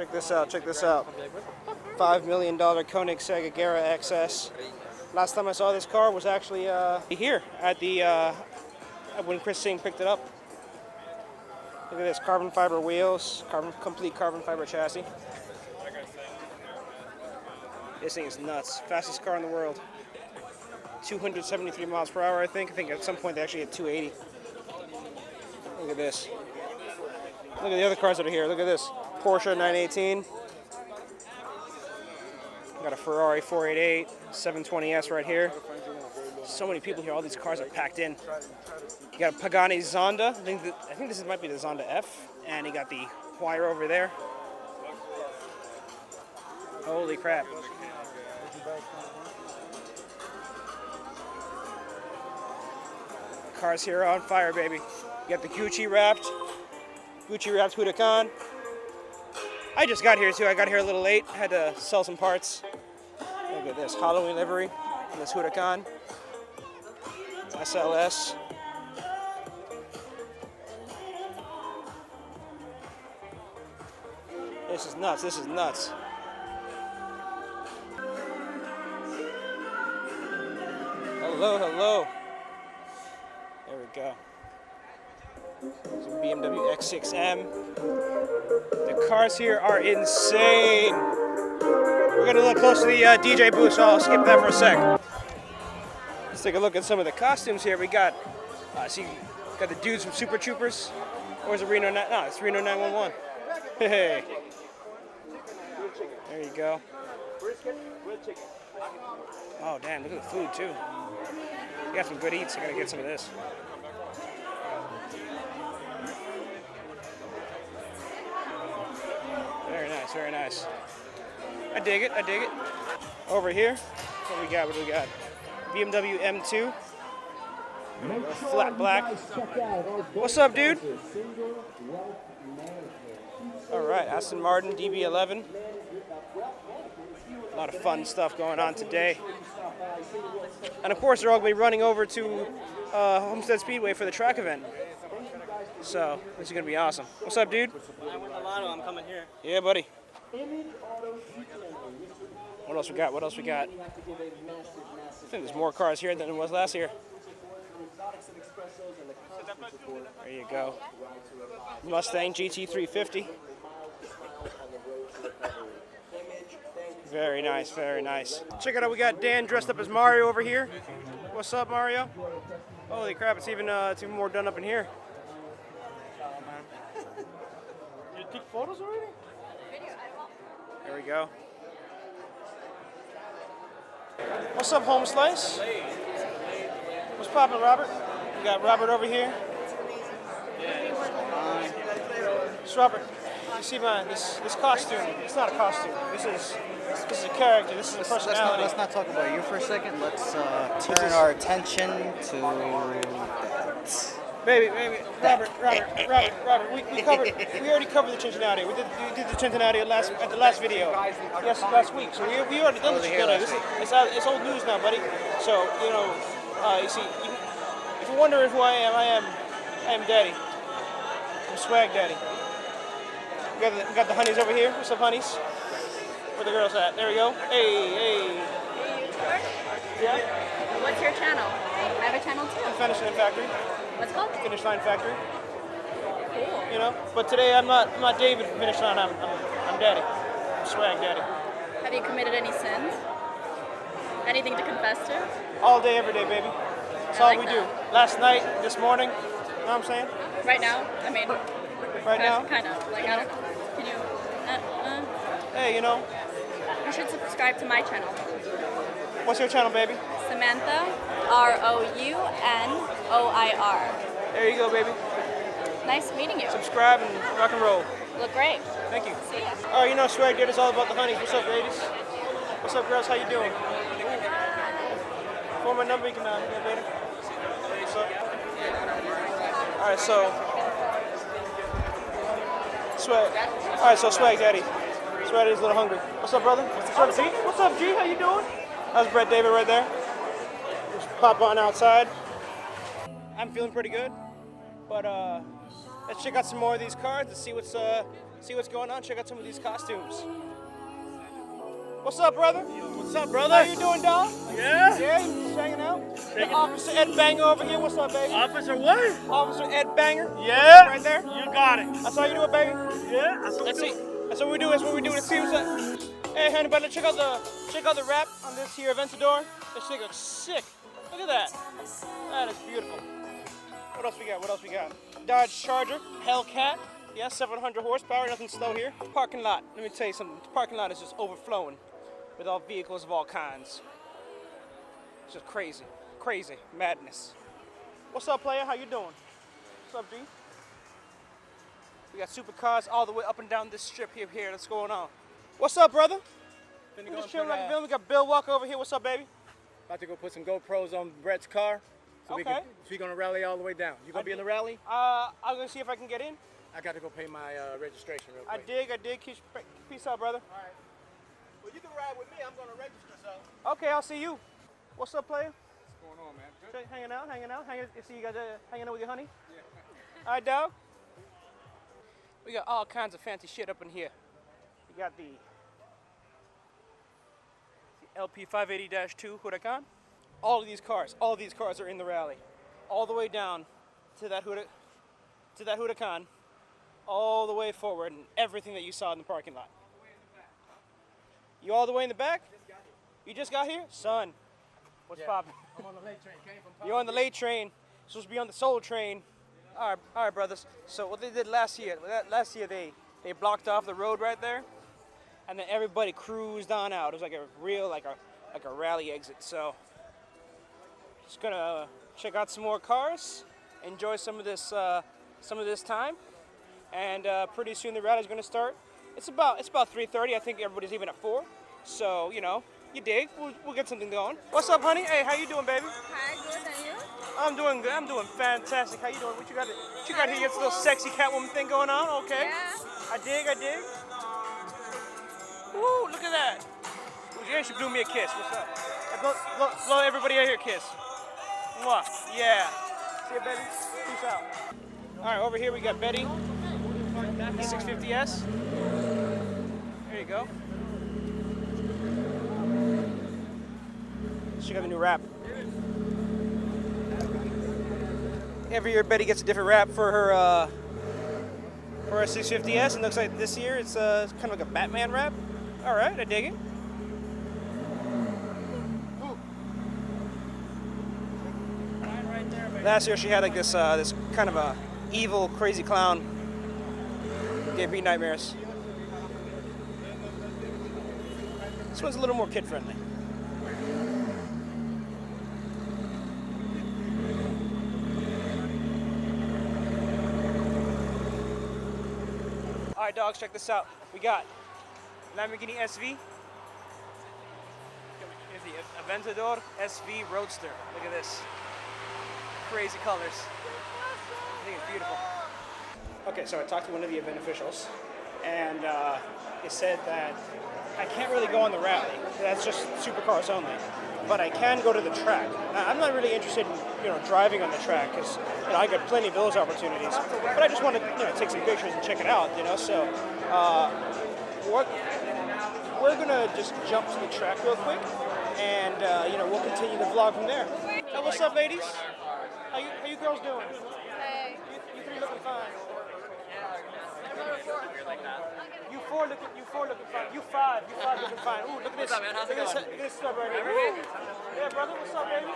Check this out, check this out. $5 million Koenigsegg Agera XS. Last time I saw this car was actually here at the when Chris Singh picked it up. Look at this, carbon fiber wheels, complete carbon fiber chassis. This thing is nuts. Fastest car in the world. 273 miles per hour, I think. I think at some point they actually hit 280. Look at this. Look at the other cars that are here. Look at this. Porsche 918. Got a Ferrari 488, 720S right here. So many people here. All these cars are packed in. You got a Pagani Zonda. I think this might be the Zonda F. And you got the Huayra over there. Holy crap. Cars here are on fire, baby. You got the Gucci wrapped Huracan. I just got here too. I got here a little late. I had to sell some parts. Look at this Halloween livery on this Huracan. SLS. This is nuts. This is nuts. Hello, hello. There we go. It's a BMW X6M. The cars here are insane. We're gonna look close to the DJ booth, so I'll skip that for a sec. Let's take a look at some of the costumes here. We got, got the dudes from Super Troopers. Or is it Reno? No, it's Reno 911. Hey. There you go. Oh damn! Look at the food too. You got some good eats. I gotta get some of this. Very nice, very nice. I dig it, I dig it. Over here, what do we got? What do we got? BMW M2. Flat black. What's up, dude? All right, Aston Martin DB11. A lot of fun stuff going on today. And of course, they're all going to be running over to Homestead Speedway for the track event. So, this is going to be awesome. What's up, dude? I won the lotto. I'm coming here. Yeah, buddy. What else we got? What else we got? I think there's more cars here than there was last year. There you go. Mustang GT350. Very nice, very nice. Check it out, we got Dan dressed up as Mario over here. What's up, Mario? Holy crap, it's even more done up in here. You took photos already? There we go. What's up, Home Slice? What's poppin', Robert? We got Robert over here. It's Robert. You see this costume? It's not a costume. This is a character. This is a personality. Let's not talk about you for a second. Let's turn our attention to that. Baby, Robert. We already covered the Cincinnati. We did the Cincinnati at the last video. Yes, last week. So we already done the Cincinnati. It's old news now, buddy. So you see, if you're wondering who I am Daddy. I'm Swag Daddy. We got the honeys over here. What's up, honeys? Where the girls at? There we go. Hey. Yeah? What's your channel? I have a channel too. I'm Finish Line Factory. What's it called? Finish Line Factory. Cool. You know, but today I'm not David from Finish Line. I'm Daddy. I'm Swag Daddy. Have you committed any sins? Anything to confess to? All day, every day, baby. That's all we do. Last night, this morning. You know what I'm saying? Right now? I mean, right now? Kind of. Like, I don't. Can you? Hey, you know. You should subscribe to my channel. What's your channel, baby? Samantha, ROUNOIR. There you go, baby. Nice meeting you. Subscribe and rock and roll. Look great. Thank you. See ya. All right, you know Swag Daddy's all about the honeys. What's up, ladies? What's up, girls? How you doing? For my number, you can get later. What's up? All right, so Swag. All right, so Swag Daddy. Swag Daddy's a little hungry. What's up, brother? What's up, G? What's up, G? How you doing? That's Brett David right there. Just pop on outside. I'm feeling pretty good, but let's check out some more of these cars and see what's see what's going on. Check out some of these costumes. What's up, brother? What's up, brother? How you doing, dog? Yeah? Yeah, you just hanging out? Officer Ed Banger over here. What's up, baby? Officer what? Officer Ed Banger. Yeah? Right there? You got it. That's how you do it, baby? Yeah? That's what Let's we see. do. That's what we do. That's what we do. Let's see what's up. Hey, honey, buddy, check out the wrap on this here Aventador. This thing looks sick. Look at that. That is beautiful. What else we got? What else we got? Dodge Charger, Hellcat. Yeah, 700 horsepower. Nothing slow here. Parking lot. Let me tell you something. The parking lot is just overflowing with all vehicles of all kinds. It's just crazy. Crazy. Madness. What's up, player? How you doing? What's up, D? We got supercars all the way up and down this strip here. What's going on? What's up, brother? We just chilling like a villain. We got Bill Walker over here. What's up, baby? About to go put some GoPros on Brett's car, so Okay. we're gonna rally all the way down. You gonna be in the rally? I'm gonna see if I can get in. I got to go pay my registration real I quick. dig. Peace out, brother. All right. Well, you can ride with me. I'm gonna register, so. Okay, I'll see you. What's up, player? What's going on, man? Good. Hanging out. You see you guys hanging out with your honey? Yeah. All right, dog. We got all kinds of fancy shit up in here. We got the LP 580-2 Huracan. All these cars are in the rally, all the way down to that Huracan, all the way forward, and everything that you saw in the parking lot. You all the way in the back? You just got here, son. What's poppin'? I'm on the late train. Came from You're on the late train. You're supposed to be on the soul train. All right, brothers. So what they did last year they blocked off the road right there, and then everybody cruised on out. It was like a real like a rally exit. So just gonna check out some more cars, enjoy some of this time, and pretty soon the rally's gonna start. It's about 3:30. I think everybody's leaving at 4. So you know, you dig. We'll get something going. What's up, honey? Hey, how you doing, baby? Hi, good, and you? I'm doing good. I'm doing fantastic. How you doing? What you got here? It's a little sexy Catwoman thing going on. Okay. Yeah. I dig. Woo! Look at that. You should do me a kiss. What's up? Hey, blow everybody out here a kiss. Mwah. Yeah. See you, baby. Peace out. All right, over here we got Betty. 650S. There you go. She got the new wrap. Every year Betty gets a different wrap for her 650S, and looks like this year it's kind of like a Batman wrap. All right, I dig it. Last year she had like this kind of a evil, crazy clown. Gave me nightmares. This one's a little more kid-friendly. All right, dogs, check this out. We got Lamborghini SV. Here's the Aventador SV Roadster. Look at this. Crazy colors. I think it's beautiful. Okay, so I talked to one of the event officials, and he said that I can't really go on the rally. That's just supercars only. But I can go to the track. Now, I'm not really interested in driving on the track because I got plenty of those opportunities. But I just want to take some pictures and check it out. So we're gonna just jump to the track real quick, and we'll continue the vlog from there. Hey, what's up, ladies? How you girls doing? Hey. You three looking fine. You four looking fine. You five looking fine. Ooh, look at this. What's up, man? How's it going? Look at this stuff right here. Woo. Yeah, brother. What's up, baby?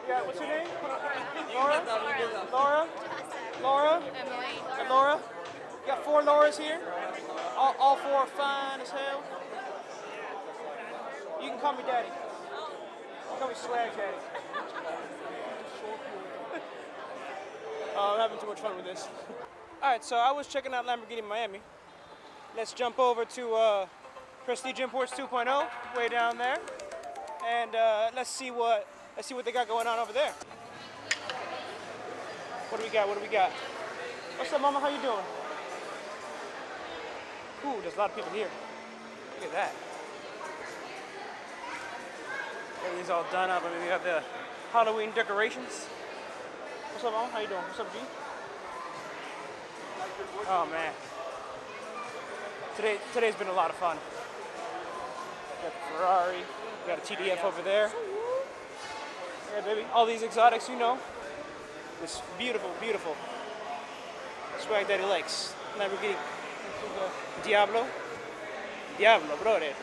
Yeah, what's your name? Laura. Emily. And Laura. You got 4 Lauras here. All 4 are fine as hell. You can call me daddy. You can call me swag daddy. I'm having too much fun with this. All right, so I was checking out Lamborghini Miami. Let's jump over to Prestige Imports 2.0, way down there, and let's see what they got going on over there. What do we got? What's up, Mama? How you doing? Ooh, there's a lot of people here. Look at that. Everything's all done up. I mean, we have the Halloween decorations. What's up, Mom? How you doing? What's up, G? Oh, man. Today's been a lot of fun. Got the Ferrari, got a TDF over there. Yeah, baby. All these exotics, you know. This beautiful, beautiful swag that he likes. Lamborghini Diablo. Diablo, brother.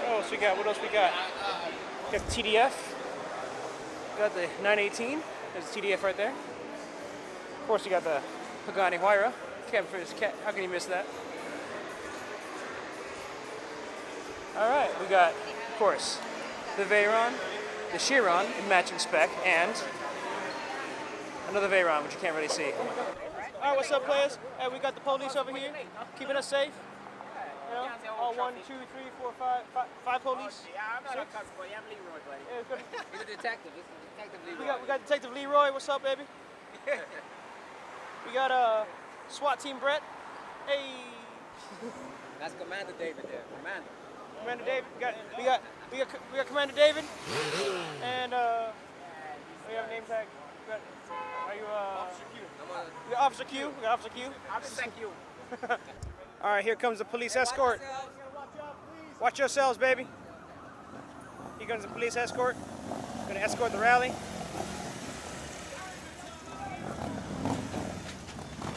What else we got? What else we got? Got the TDF. Got the 918. There's the TDF right there. Of course, you got the Pagani Huayra. How can you miss that? All right, we got, of course, the Veyron, the Chiron in matching spec, and another Veyron, which you can't really see. All right, what's up, players? Hey, we got the police over here, keeping us safe. You know, all 1, 2, 3, 4, 5 police. I'm Leroy, buddy. Yeah, good. He's a detective. This is Detective Leroy. We got Detective Leroy. What's up, baby? We got SWAT Team Brett. Hey. That's Commander David there. Commander David. We got Commander David. And we have a name tag. Are you Officer Q? We got Officer Q. We got Officer Q. Officer Q. All right, here comes the police escort. Watch yourselves, baby. Here comes the police escort. Gonna escort the rally.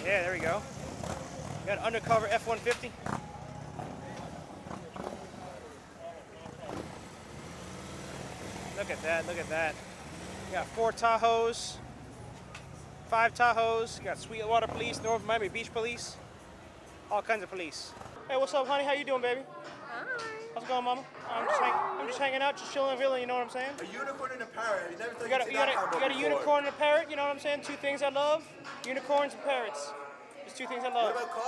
Yeah, there we go. Got an undercover F-150. Look at that, look at that. Got 4 Tahoes, 5 Tahoes. Got Sweetwater Police, North Miami Beach Police. All kinds of police. Hey, what's up, honey? How you doing, baby? Hi. How's it going, mama? I'm just hanging out, just chilling, really, you know what I'm saying? A unicorn and a parrot. You never You got a unicorn and a parrot, you know what I'm saying? 2 things I love. Unicorns and parrots. There's 2 things I love. What about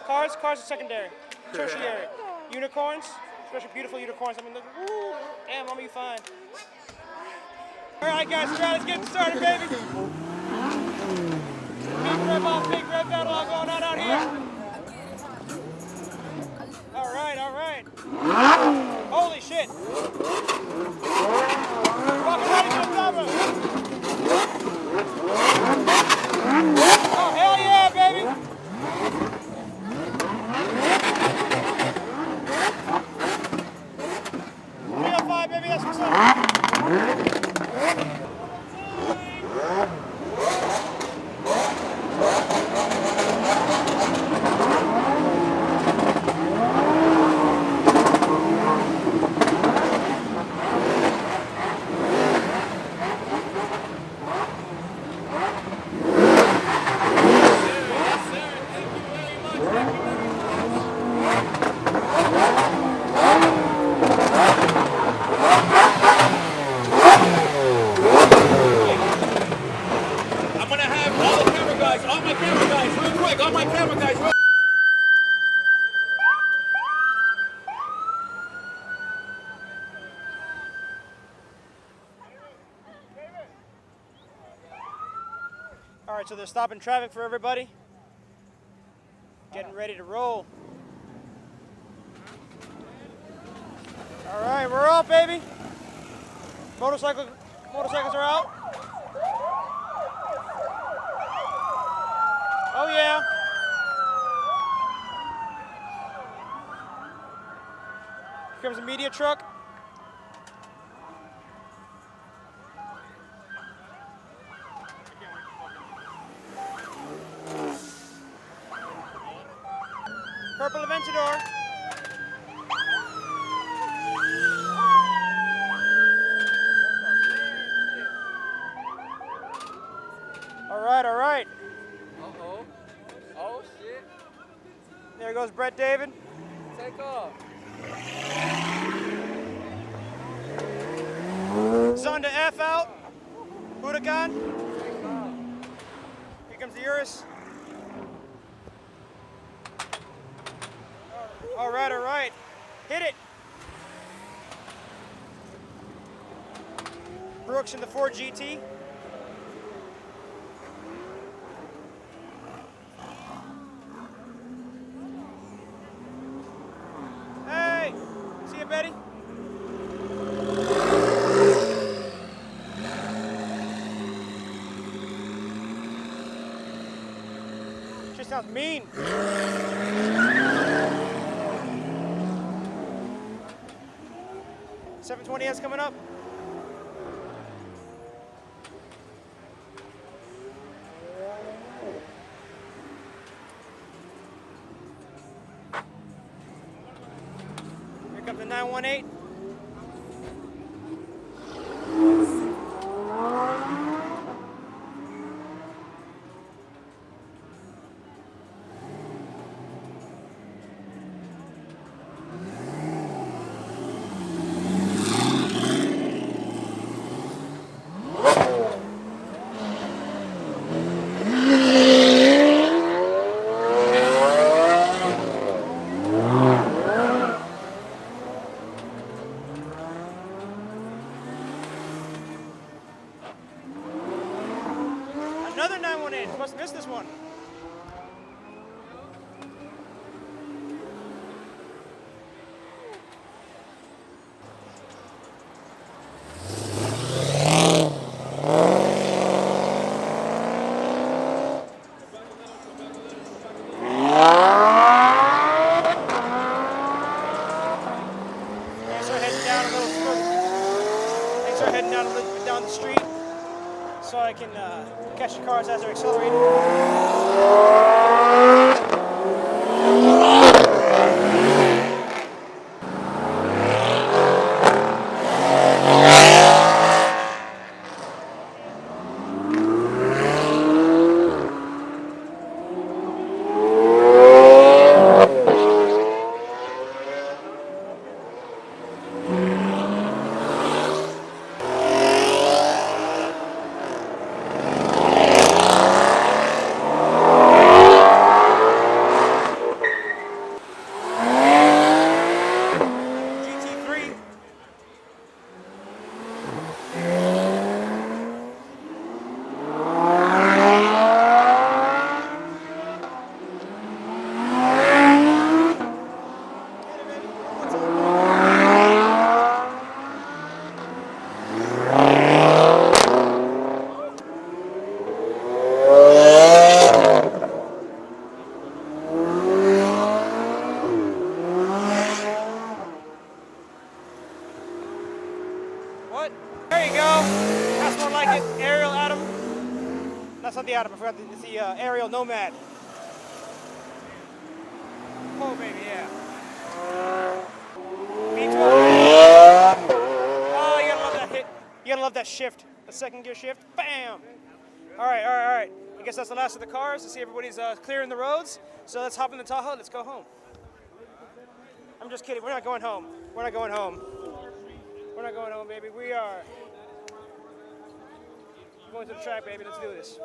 cars? Cars are secondary. Tertiary. Unicorns, especially beautiful unicorns. I mean, look, ooh, damn, mama, you fine. All right, guys, let's get started, baby. Big red battle all going on out here. All right. Holy shit. Walking right into the summer. Oh, hell yeah, baby. 305, baby, that's what's up. All right, so they're stopping traffic for everybody. Getting ready to roll. All right, we're up, baby. Motorcycles are out. Oh yeah. Here comes a media truck. Purple Aventador. All right. Uh-oh. Oh, shit. There goes Brett David. Take off. Zonda F out. Huracan. Here comes the Urus. All right. Hit it. Brooks in the Ford GT. Hey, see you, Betty. She sounds mean. 720S coming up. Here comes the 918. Another 918. Must have missed this one. Things are heading down a little further. Things are heading down a little bit down the street, so I can catch the cars as they're accelerating. GT3. What? There you go. That's more like it. Aerial Atom. That's not the Atom. I forgot. It's the Aerial Nomad. Oh, baby, yeah. V12. Oh, you gotta love that hit. You gotta love that shift. The second gear shift. Bam! All right, all right, all right. I guess that's the last of the cars. I see everybody's clearing the roads. So let's hop in the Tahoe. Let's go home. I'm just kidding. We're not going home. We're not going home. We're not going home, baby. We are going to the track, baby. Let's do this.